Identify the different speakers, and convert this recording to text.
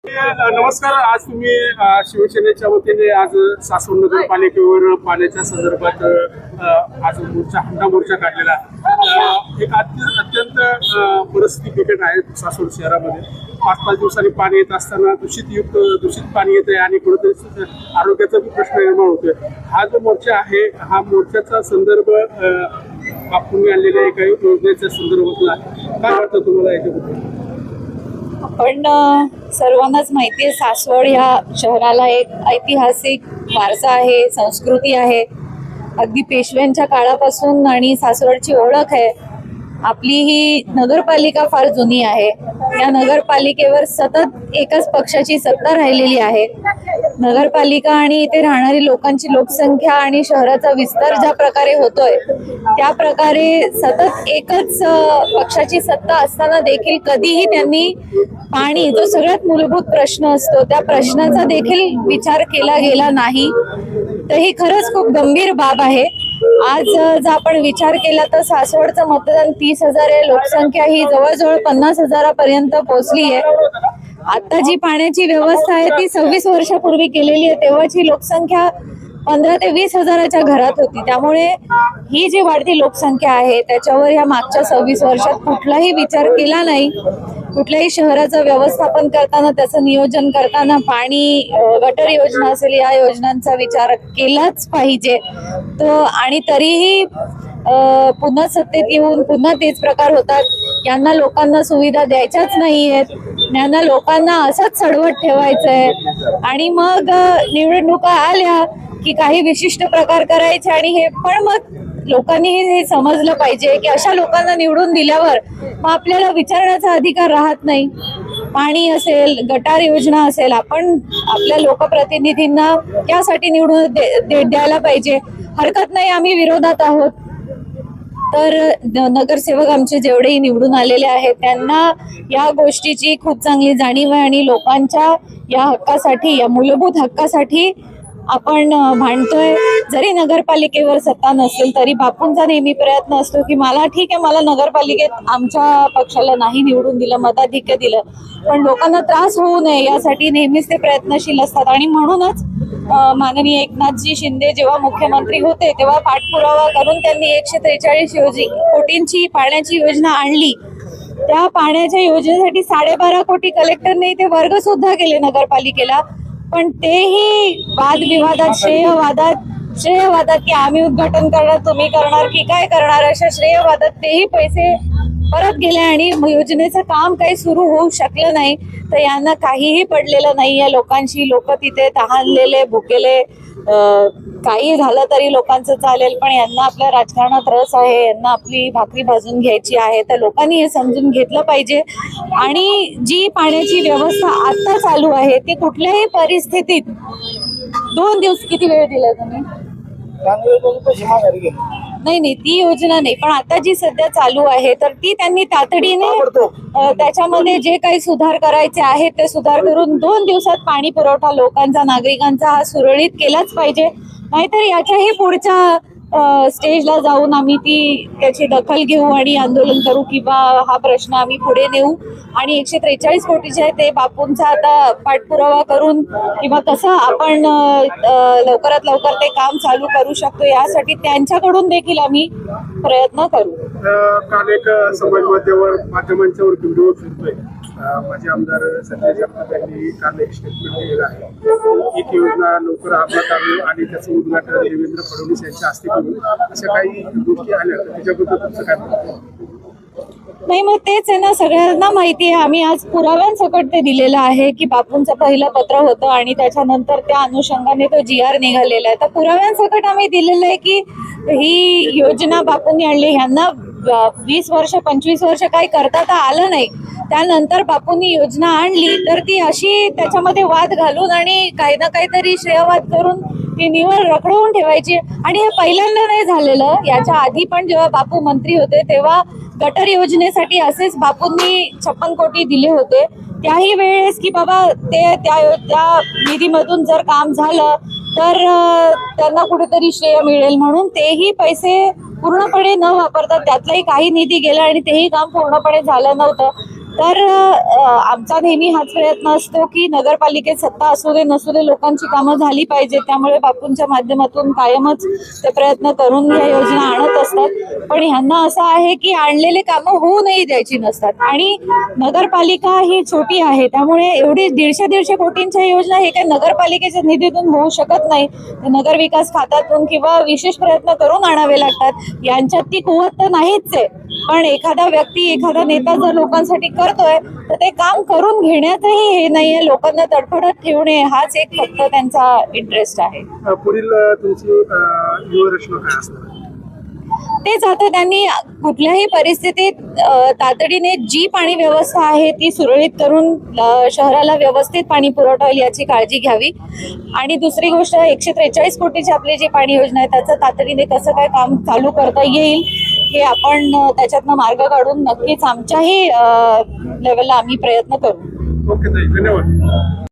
Speaker 1: नमस्कार. आज तुम्ही शिवसेनेच्या वतीने आज सासवड नगरपालिकेवर पाण्याच्या संदर्भात आज हंडा मोर्चा काढलेला. एक अत्यंत परिस्थिती बिकट आहे सासवड शहरामध्ये. 5-5 दिवसांनी पाणी येत असताना दूषित पाणी येत आहे आणि कुठेतरी आरोग्याचा प्रश्न निर्माण होतोय. हा जो मोर्चा आहे, हा मोर्चाचा संदर्भ आपण आणलेल्या एका योजनेच्या संदर्भातला काय वाटतं तुम्हाला याच्याबद्दल?
Speaker 2: पण सर्वांनाच माहिती आहे, सासवड ह्या शहराला एक ऐतिहासिक वारसा आहे, संस्कृती आहे. अगदी पेशव्यांच्या काळापासून आणि सासवडची ओळख आहे. आपली ही नगरपालिका फार जुनी आहे. या नगरपालिकेवर सतत एकाच पक्षाची सत्ता राहिलेली आहे. नगरपालिका आणि इथे राहणारी लोकांची लोकसंख्या आणि शहराचा विस्तार ज्या प्रकारे होतोय, त्या प्रकारे सतत एकच पक्षाची सत्ता असताना देखील कधीही त्यांनी पाणी, जो सगळ्यात मूलभूत प्रश्न असतो, त्या प्रश्नाचा देखील विचार केला गेला नाही. तर ही खरंच खूप गंभीर बाब आहे. आज जर आपण विचार केला तर सासवडचं मतदान 30,000 आहे. लोकसंख्या ही जवळजवळ 50,000पर्यंत पोहोचली आहे. आता जी पाण्याची व्यवस्था आहे ती 26 वर्षापूर्वी केलेली आहे. तेव्हाची लोकसंख्या 15 ते 20,000च्या घरात होती. त्यामुळे ही जी वाढती लोकसंख्या आहे त्याच्यावर या मागच्या 26 वर्षात कुठलाही विचार केला नाही. कुठल्याही शहराचं व्यवस्थापन करताना, त्याचं नियोजन करताना पाणी, गटर योजना असेल, या योजनांचा विचार केलाच पाहिजे. आणि तरीही पुन्हा सत्तेत येऊन पुन्हा तेच प्रकार होतात. यांना लोकांना सुविधा द्यायच्याच नाहीयेत, यांना लोकांना असंच सडवट ठेवायचंय आणि मग निवडणुका आल्या की काही विशिष्ट प्रकार करायचे. आणि हे पण मग लोकांनी हे समजलं पाहिजे की अशा लोकांना निवडून दिल्यावर मग आपल्याला विचारण्याचा अधिकार राहत नाही. पाणी असेल, गटार योजना असेल, आपण आपल्या लोकप्रतिनिधींना त्यासाठी निवडून द्यायला पाहिजे. हरकत नाही, आम्ही विरोधात आहोत. तर नगरसेवक आमचे जेवढेही निवडून आलेले आहेत त्यांना या गोष्टीची खूप चांगली जाणीव आहे आणि लोकांच्या या हक्कासाठी, या मूलभूत हक्कासाठी आपण भांडतोय. जरी नगरपालिकेवर सत्ता नसेल तरी बापूंचा नेहमी प्रयत्न असतो की मला ठीक आहे, मला नगरपालिकेत आमच्या पक्षाला नाही निवडून दिलं, मताधिक्य दिलं, पण लोकांना त्रास होऊ नये यासाठी नेहमीच ते प्रयत्नशील असतात. आणि म्हणूनच माननीय एकनाथजी शिंदे जेव्हा मुख्यमंत्री होते तेव्हा पाठपुरावा करून त्यांनी 143 कोटींची पाण्याची योजना आणली. त्या पाण्याच्या योजनेसाठी 12.5 कोटी कलेक्टरने ते वर्ग सुद्धा केले नगरपालिकेला. पण तेही वादविवादात, श्रेयवादात की आम्ही उद्घाटन करणार, तुम्ही करणार की काय करणार, अशा श्रेयवादात तेही पैसे परत गेले आणि योजनेचं काम काही सुरू होऊ शकलं नाही. तर यांना काहीही पडलेलं नाही या लोकांशी. लोक तिथे तहानलेले, भुकेले, काही झालं तरी लोकांचं चालेल, पण यांना आपल्या राजकारणात रस आहे, यांना आपली भाकरी भाजून घ्यायची आहे. तर लोकांनी हे समजून घेतलं पाहिजे. आणि जी पाण्याची व्यवस्था आता चालू आहे ती कुठल्याही परिस्थितीत 2 दिवस, किती वेळ दिला तुम्ही? नाही, ती योजना नाही, पण आता जी सध्या चालू आहे तर ती त्यांनी तातडीने त्याच्यामध्ये जे काही सुधार करायचे आहेत ते सुधार करून 2 दिवसात पाणी पुरवठा लोकांचा, नागरिकांचा हा सुरळीत केलाच पाहिजे. नाहीतर याच्याही पुढच्या स्टेजला जाऊन आम्ही त्याची दखल घेऊ आणि आंदोलन करू किंवा हा प्रश्न आम्ही पुढे नेऊ. आणि 143 कोटीचे आहे ते बापूंचा आता पाठपुरावा करून किंवा कसं आपण लवकरात लवकर ते काम चालू करू शकतो यासाठी त्यांच्याकडून देखील आम्ही प्रयत्न करू.
Speaker 1: काल एक समाज माध्यमांच्यावर व्हिडिओ फिरतोय. माझे आमदार संजय जगताप यांनी काल एक स्टेटमेंट दिलेलं आहे. एक योजना लवकर अंमलात आणू आणि त्याचं उद्घाटन देवेंद्र फडणवीस यांच्या हस्ते करू, अशा काही गोष्टी आल्या. त्याच्याबद्दल तुमचं काय म्हणणं?
Speaker 2: नाही, मग तेच आहे ना, सगळ्यांना माहिती आहे. आम्ही आज पुराव्यांसकट ते दिलेलं आहे की बापूंचं पहिलं पत्र होतं आणि त्याच्यानंतर त्या अनुषंगाने तो GR निघालेला आहे. तर पुराव्यांसकट आम्ही दिलेलं आहे की ही योजना बापूंनी आणली. ह्यांना 20 वर्ष 25 वर्ष काही करता तर आलं नाही. त्यानंतर बापूंनी योजना आणली तर ती अशी त्याच्यामध्ये वाद घालून आणि काही ना काहीतरी श्रेयवाद करून ती निवड रखडवून ठेवायची. आणि हे पहिल्यांदा नाही झालेलं. याच्या आधी पण जेव्हा बापू मंत्री होते तेव्हा गटर योजनेसाठी असेच बापूंनी 56 कोटी दिले होते. त्याही वेळेस की बाबा त्या निधीमधून जर काम झालं तर त्यांना कुठेतरी श्रेय मिळेल म्हणून तेही पैसे पूर्णपणे न वापरता त्यातलाही काही निधी गेला आणि तेही काम पूर्णपणे झालं नव्हतं. तर आमचा नेहमी हाच प्रयत्न असतो की नगरपालिकेत सत्ता असू दे नसू दे लोकांची कामं झाली पाहिजे. त्यामुळे बापूंच्या माध्यमातून कायमच ते प्रयत्न करून या योजना आणत असतात. पण ह्यांना असं आहे की आणलेले कामं होऊनही द्यायची नसतात. आणि नगरपालिका ही छोटी आहे त्यामुळे एवढी 150 कोटींच्या योजना हे काही नगरपालिकेच्या निधीतून होऊ शकत नाही. ते नगर विकास खात्यातून किंवा विशेष प्रयत्न करून आणावे लागतात. यांच्यात ती कुवत तर नाहीच आहे. पण एखादा व्यक्ती एखादा नेता जर लोकांसाठी करतोय तर ते काम करून घेण्यातही हे नाहीये. लोकांना तडफडत ठेवणे हाच एक फक्त त्यांचा इंटरेस्ट आहे.
Speaker 1: पुढील तुमची व्यूहरचना काय असणार?
Speaker 2: तेच आता त्यांनी कुठल्याही परिस्थितीत तातडीने जी पाणी व्यवस्था आहे ती सुरळीत करून शहराला व्यवस्थित पाणी पुरवठा होईल याची काळजी घ्यावी. आणि दुसरी गोष्ट 143 कोटीची आपली जी पाणी योजना आहे त्याचं तातडीने कसं काय काम चालू करता येईल हे आपण त्याच्यातनं मार्ग काढून नक्कीच आमच्याही लेवलला आम्ही प्रयत्न करू.
Speaker 1: ओके ताई, धन्यवाद.